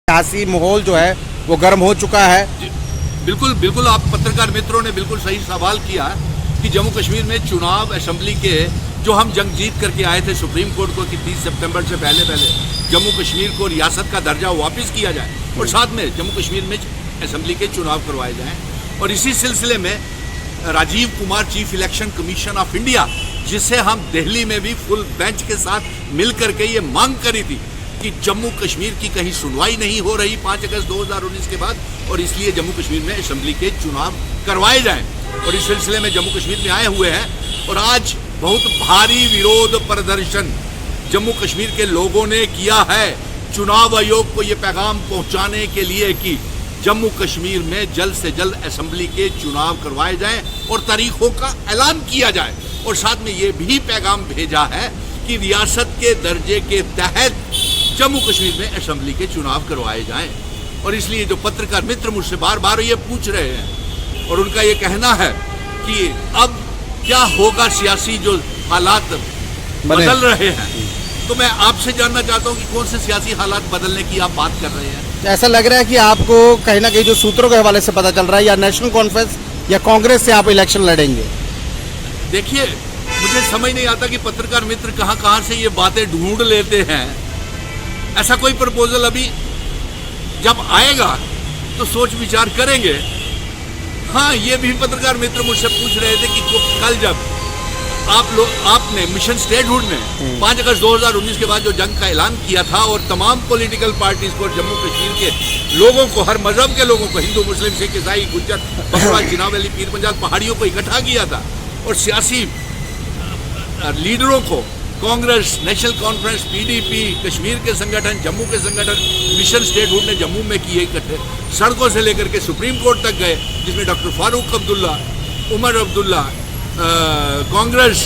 सियासी माहौल जो है वो गर्म हो चुका है। बिल्कुल बिल्कुल, आप पत्रकार मित्रों ने बिल्कुल सही सवाल किया कि जम्मू कश्मीर में चुनाव असेंबली के जो हम जंग जीत करके आए थे सुप्रीम कोर्ट को कि 30 सितंबर से पहले जम्मू कश्मीर को रियासत का दर्जा वापस किया जाए और साथ में जम्मू कश्मीर में असेंबली के चुनाव करवाए जाएं। और इसी सिलसिले में Rajiv Kumar chief election commission of India, जिसे हम दिल्ली में भी फुल बेंच के साथ मिल करके ये मांग करी थी कि जम्मू कश्मीर की कहीं सुनवाई नहीं हो रही 5 अगस्त 2019 के बाद और इसलिए जम्मू कश्मीर में असेंबली के चुनाव करवाए जाएं। और इस सिलसिले में जम्मू कश्मीर में आए हुए हैं और आज बहुत भारी विरोध प्रदर्शन जम्मू कश्मीर के लोगों ने किया है चुनाव आयोग को ये पैगाम पहुंचाने के लिए कि जम्मू कश्मीर में जल्द से जल्द असेंबली के चुनाव करवाए जाएं और तारीखों का ऐलान किया जाए। और साथ में ये भी पैगाम भेजा है कि रियासत के दर्जे के तहत जम्मू कश्मीर में असेंबली के चुनाव करवाए जाएं। और इसलिए जो पत्रकार मित्र मुझसे बार बार ये पूछ रहे हैं और उनका ये कहना है कि अब क्या होगा सियासी जो हालात बदल रहे हैं, तो मैं आपसे जानना चाहता हूं कि कौन से सियासी हालात बदलने की आप बात कर रहे हैं। ऐसा लग रहा है कि आपको कहीं ना कहीं जो सूत्रों के हवाले से पता चल रहा है या नेशनल कॉन्फ्रेंस या कांग्रेस से आप इलेक्शन लड़ेंगे। देखिए, मुझे समझ नहीं आता कि पत्रकार मित्र कहां से ये बातें ढूंढ लेते हैं। ऐसा कोई प्रपोजल अभी जब आएगा तो सोच विचार करेंगे। हाँ, ये भी पत्रकार मित्र मुझसे पूछ रहे थे कि कल जब आपने मिशन स्टेटहुड ने 5 अगस्त 2019 के बाद जो जंग का ऐलान किया था और तमाम पॉलिटिकल पार्टीज को जम्मू कश्मीर के लोगों को, हर मजहब के लोगों को, हिंदू मुस्लिम सिख ईसाई गुज्जर बकरवाल जिनाब अली पीर पंजाल पहाड़ियों को इकट्ठा किया था और सियासी लीडरों को Congress, national conference, PDP, Kashmir के संगठन, जम्मू के संगठन, मिशन स्टेटहुड ने जम्मू में किए इकट्ठे, सड़कों से लेकर के सुप्रीम कोर्ट तक गए, जिसमें डॉक्टर फारूक अब्दुल्ला, उमर अब्दुल्ला, कांग्रेस,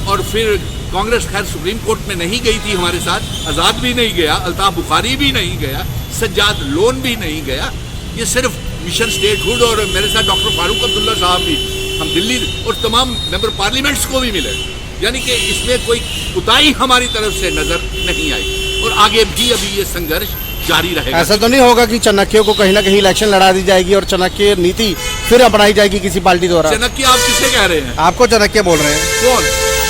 और फिर कांग्रेस खैर सुप्रीम कोर्ट में नहीं गई थी हमारे साथ, आज़ाद भी नहीं गया, अल्ताफ बुखारी भी नहीं गया, सज्जाद लोन भी नहीं गया, ये सिर्फ मिशन स्टेटहुड और मेरे साथ डॉक्टर फारूक अब्दुल्ला साहब भी, हम दिल्ली और तमाम मेंबर पार्लियामेंट्स को भी मिले। यानी कि इसमें कोई कुताही हमारी तरफ से नजर नहीं आई और आगे भी अभी ये संघर्ष जारी रहेगा। ऐसा तो नहीं होगा कि चाणक्य को कहीं ना कहीं इलेक्शन लड़ा दी जाएगी और चाणक्य नीति फिर अपनाई जाएगी किसी पार्टी द्वारा? चाणक्य आप किसे कह रहे हैं? आपको चाणक्य बोल रहे हैं। कौन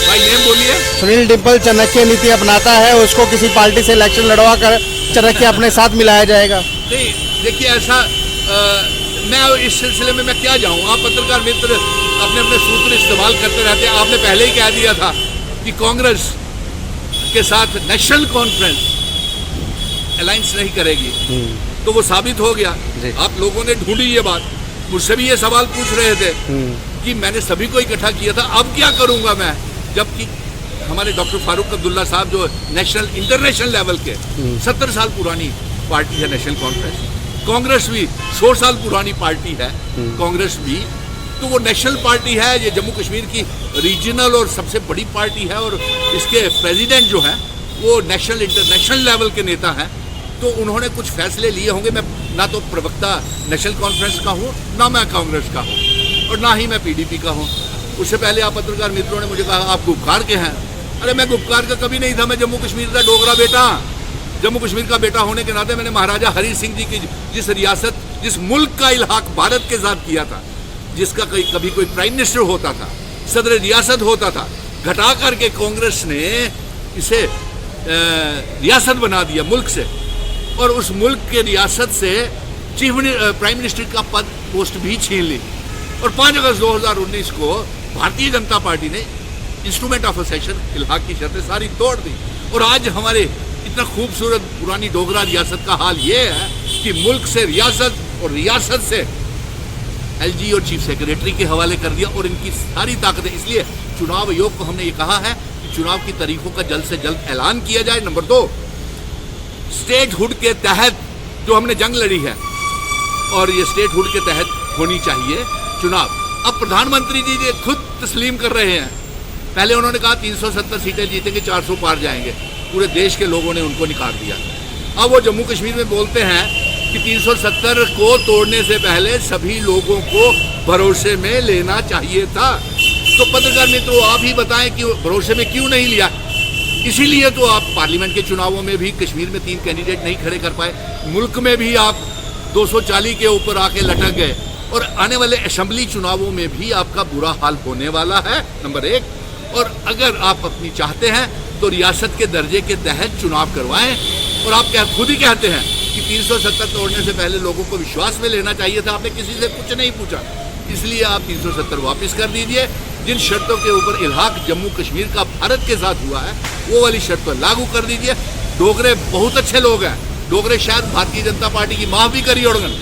भाई, नेम बोलिए। सुनील डिम्पल चाणक्य नीति अपनाता है, उसको किसी पार्टी से इलेक्शन लड़वा कर चाणक्य अपने साथ मिलाया जाएगा? नहीं, देखिए ऐसा मैं इस सिलसिले में मैं क्या जाऊं। आप पत्रकार मित्र अपने अपने सूत्र इस्तेमाल करते रहते हैं। आपने पहले ही कह दिया था कि कांग्रेस के साथ नेशनल कॉन्फ्रेंस अलायंस नहीं करेगी, तो वो साबित हो गया। आप लोगों ने ढूंढी ये बात, मुझसे भी ये सवाल पूछ रहे थे कि मैंने सभी को इकट्ठा किया था, अब क्या करूंगा मैं, जबकि हमारे डॉक्टर फारूक अब्दुल्ला साहब जो नेशनल इंटरनेशनल लेवल के 70 साल पुरानी पार्टी है नेशनल कॉन्फ्रेंस, कांग्रेस भी 100 साल पुरानी पार्टी है, कांग्रेस भी, तो वो नेशनल पार्टी है, ये जम्मू कश्मीर की रीजनल और सबसे बड़ी पार्टी है और इसके प्रेसिडेंट जो है वो नेशनल इंटरनेशनल लेवल के नेता हैं। तो उन्होंने कुछ फैसले लिए होंगे। मैं ना तो प्रवक्ता नेशनल कॉन्फ्रेंस का हूँ, ना मैं कांग्रेस का हूँ और ना ही मैं पीडीपी का हूँ। उससे पहले आप पत्रकार मित्रों ने मुझे कहा आप गुपकार के हैं। अरे मैं गुपकार का कभी नहीं था, मैं जम्मू कश्मीर का डोगरा बेटा। जम्मू कश्मीर का बेटा होने के नाते मैंने महाराजा हरि सिंह जी की जिस रियासत, जिस मुल्क का इल्हाक भारत के साथ किया था, जिसका कभी कोई प्राइम मिनिस्टर होता था, सदर रियासत होता था, घटा करके कांग्रेस ने इसे रियासत बना दिया मुल्क से, और उस मुल्क के रियासत से चीफ प्राइम मिनिस्टर का पद पोस्ट भी छीन ली। और 5 अगस्त 2019 को भारतीय जनता पार्टी ने इंस्ट्रूमेंट ऑफ असेशन इल्हाक की शर्तें सारी तोड़ दी। और आज हमारे इतना खूबसूरत पुरानी डोगरा रियासत का हाल ये है कि मुल्क से रियासत और रियासत से एलजी और चीफ सेक्रेटरी के हवाले कर दिया और इनकी सारी ताकतें। इसलिए चुनाव आयोग को हमने ये कहा है कि चुनाव की तारीखों का जल्द से जल्द ऐलान किया जाए। नंबर 2, स्टेटहुड के तहत जो हमने जंग लड़ी है और ये स्टेटहुड के तहत होनी चाहिए चुनाव। अब प्रधानमंत्री जी ये खुद तस्लीम कर रहे हैं। पहले उन्होंने कहा 370 सीटें जीतेंगे, 400 पार जाएंगे, पूरे देश के लोगों ने उनको नकार दिया। अब वो जम्मू कश्मीर में बोलते हैं कि 370 को तोड़ने से पहले सभी लोगों को भरोसे में लेना चाहिए था। तो पत्रकार मित्रों आप ही बताएं कि भरोसे में क्यों नहीं लिया। इसीलिए तो आप पार्लियामेंट के चुनावों में भी कश्मीर में 3 कैंडिडेट नहीं खड़े कर पाए। मुल्क में भी आप 240 के ऊपर आके लटक गए और आने वाले असेंबली चुनावों में भी आपका बुरा हाल होने वाला है, नंबर एक। और अगर आप अपनी चाहते हैं तो रियासत के दर्जे के तहत चुनाव करवाएं। और आप खुद ही कहते हैं कि 370 तोड़ने से पहले लोगों को विश्वास में लेना चाहिए था, आपने किसी से कुछ नहीं पूछा, इसलिए आप 370 वापस कर दीजिए। जिन शर्तों के ऊपर इल्हाक जम्मू कश्मीर का भारत के साथ हुआ है वो वाली शर्त पर लागू कर दीजिए। डोगरे बहुत अच्छे लोग हैं, डोगरे शायद भारतीय जनता पार्टी की माफ़ भी करी होड़गन,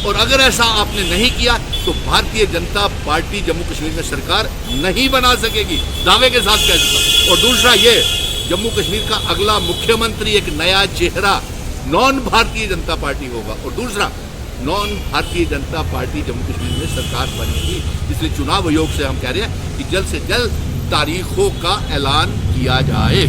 और अगर ऐसा आपने नहीं किया तो भारतीय जनता पार्टी जम्मू कश्मीर में सरकार नहीं बना सकेगी, दावे के साथ कह चुका। और दूसरा ये, जम्मू कश्मीर का अगला मुख्यमंत्री एक नया चेहरा नॉन भारतीय जनता पार्टी होगा, और दूसरा नॉन भारतीय जनता पार्टी जम्मू कश्मीर में सरकार बनेगी। इसलिए चुनाव आयोग से हम कह रहे हैं कि जल्द से जल्द तारीखों का ऐलान किया जाए।